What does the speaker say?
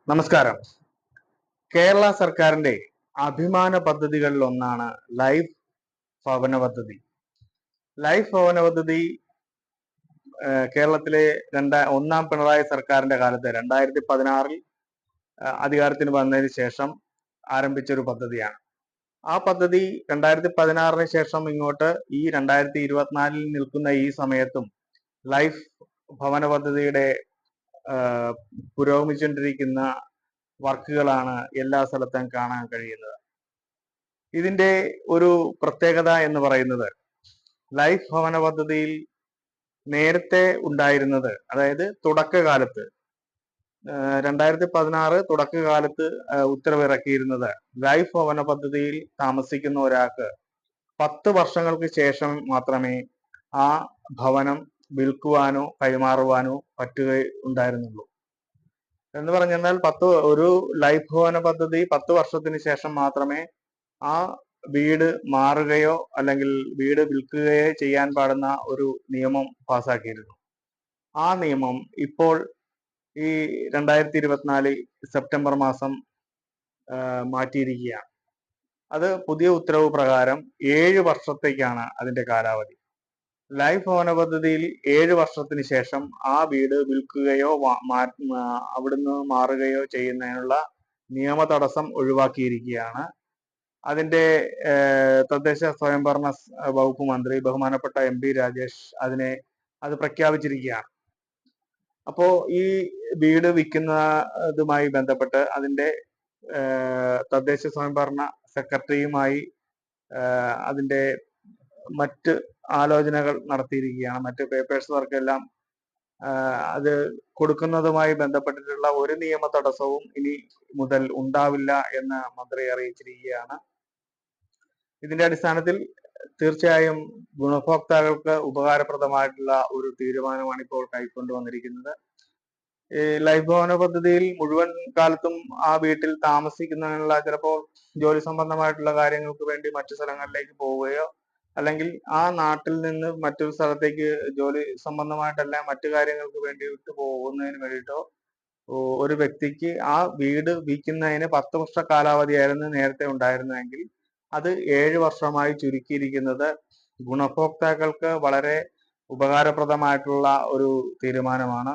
നമസ്കാരം. കേരള സർക്കാരിന്റെ അഭിമാന പദ്ധതികളിൽ ഒന്നാണ് ലൈഫ് ഭവന പദ്ധതി. ലൈഫ് ഭവന പദ്ധതി കേരളത്തിലെ ഒന്നാം പിണറായി സർക്കാരിന്റെ കാലത്ത് 2016 അധികാരത്തിന് വന്നതിന് ശേഷം ആരംഭിച്ച ഒരു പദ്ധതിയാണ്. ആ പദ്ധതി 2016 ശേഷം ഇങ്ങോട്ട് ഈ 2024 നിൽക്കുന്ന ഈ സമയത്തും ലൈഫ് ഭവന പദ്ധതിയുടെ പുരോഗമിച്ചുകൊണ്ടിരിക്കുന്ന വർക്കുകളാണ് എല്ലാ സ്ഥലത്തും കാണാൻ കഴിയുന്നത്. ഇതിന്റെ ഒരു പ്രത്യേകത എന്ന് പറയുന്നത്, ലൈഫ് ഭവന പദ്ധതിയിൽ നേരത്തെ ഉണ്ടായിരുന്നത്, അതായത് തുടക്കകാലത്ത് 2016 തുടക്കകാലത്ത് ഉത്തരവിറക്കിയിരുന്നത്, ലൈഫ് ഭവന പദ്ധതിയിൽ താമസിക്കുന്ന ഒരാൾക്ക് 10 വർഷങ്ങൾക്ക് ശേഷം മാത്രമേ ആ ഭവനം വിൽക്കുവാനോ കൈമാറുവാനോ പറ്റുകയുണ്ടായിരുന്നുള്ളൂ. എന്ന് പറഞ്ഞാൽ ഒരു ലൈഫ് ഭവന പദ്ധതി 10 വർഷത്തിന് ശേഷം മാത്രമേ ആ വീട് മാറുകയോ അല്ലെങ്കിൽ വീട് വിൽക്കുകയോ ചെയ്യാൻ പാടുന്ന ഒരു നിയമം പാസാക്കിയിരുന്നു. ആ നിയമം ഇപ്പോൾ ഈ 2024 സെപ്റ്റംബർ മാസം മാറ്റിയിരിക്കുകയാണ്. അത് പുതിയ ഉത്തരവ് പ്രകാരം 7 വർഷത്തേക്കാണ് അതിന്റെ കാലാവധി. ലൈഫ് ഭവന പദ്ധതിയിൽ 7 വർഷത്തിന് ശേഷം ആ വീട് വിൽക്കുകയോ അവിടുന്ന് മാറുകയോ ചെയ്യുന്നതിനുള്ള നിയമ തടസ്സം ഒഴിവാക്കിയിരിക്കുകയാണ്. അതിന്റെ തദ്ദേശ സ്വയംഭരണ വകുപ്പ് മന്ത്രി ബഹുമാനപ്പെട്ട MP രാജേഷ് അത് പ്രഖ്യാപിച്ചിരിക്കുകയാണ്. അപ്പോ ഈ വീട് വിൽക്കുന്നതുമായി ബന്ധപ്പെട്ട് അതിന്റെ തദ്ദേശ സ്വയംഭരണ സെക്രട്ടറിയുമായി അതിന്റെ മറ്റ് ആലോചനകൾ നടത്തിയിരിക്കുകയാണ്. മറ്റ് പേപ്പേഴ്സ് വർക്കെല്ലാം അത് കൊടുക്കുന്നതുമായി ബന്ധപ്പെട്ടിട്ടുള്ള ഒരു നിയമ തടസ്സവും ഇനി മുതൽ ഉണ്ടാവില്ല എന്ന് മന്ത്രി അറിയിച്ചിരിക്കുകയാണ്. ഇതിന്റെ അടിസ്ഥാനത്തിൽ തീർച്ചയായും ഗുണഭോക്താക്കൾക്ക് ഉപകാരപ്രദമായിട്ടുള്ള ഒരു തീരുമാനമാണ് ഇപ്പോൾ കൈക്കൊണ്ടുവന്നിരിക്കുന്നത്. ഈ ലൈഫ് ഭവന പദ്ധതിയിൽ മുഴുവൻ കാലത്തും ആ വീട്ടിൽ താമസിക്കുന്നതിനുള്ള, ചിലപ്പോൾ ജോലി സംബന്ധമായിട്ടുള്ള കാര്യങ്ങൾക്ക് വേണ്ടി മറ്റു സ്ഥലങ്ങളിലേക്ക് പോവുകയോ അല്ലെങ്കിൽ ആ നാട്ടിൽ നിന്ന് മറ്റൊരു സ്ഥലത്തേക്ക് ജോലി സംബന്ധമായിട്ടല്ല മറ്റു കാര്യങ്ങൾക്ക് വേണ്ടി വിട്ടു പോകുന്നതിന് വേണ്ടിയിട്ടോ ഒരു വ്യക്തിക്ക് ആ വീട് വിൽക്കുന്നതിന് 10 വർഷ കാലാവധിയായിരുന്നു നേരത്തെ ഉണ്ടായിരുന്നതെങ്കിൽ അത് 7 വർഷമായി ചുരുക്കിയിരിക്കുന്നത് ഗുണഭോക്താക്കൾക്ക് വളരെ ഉപകാരപ്രദമായിട്ടുള്ള ഒരു തീരുമാനമാണ്.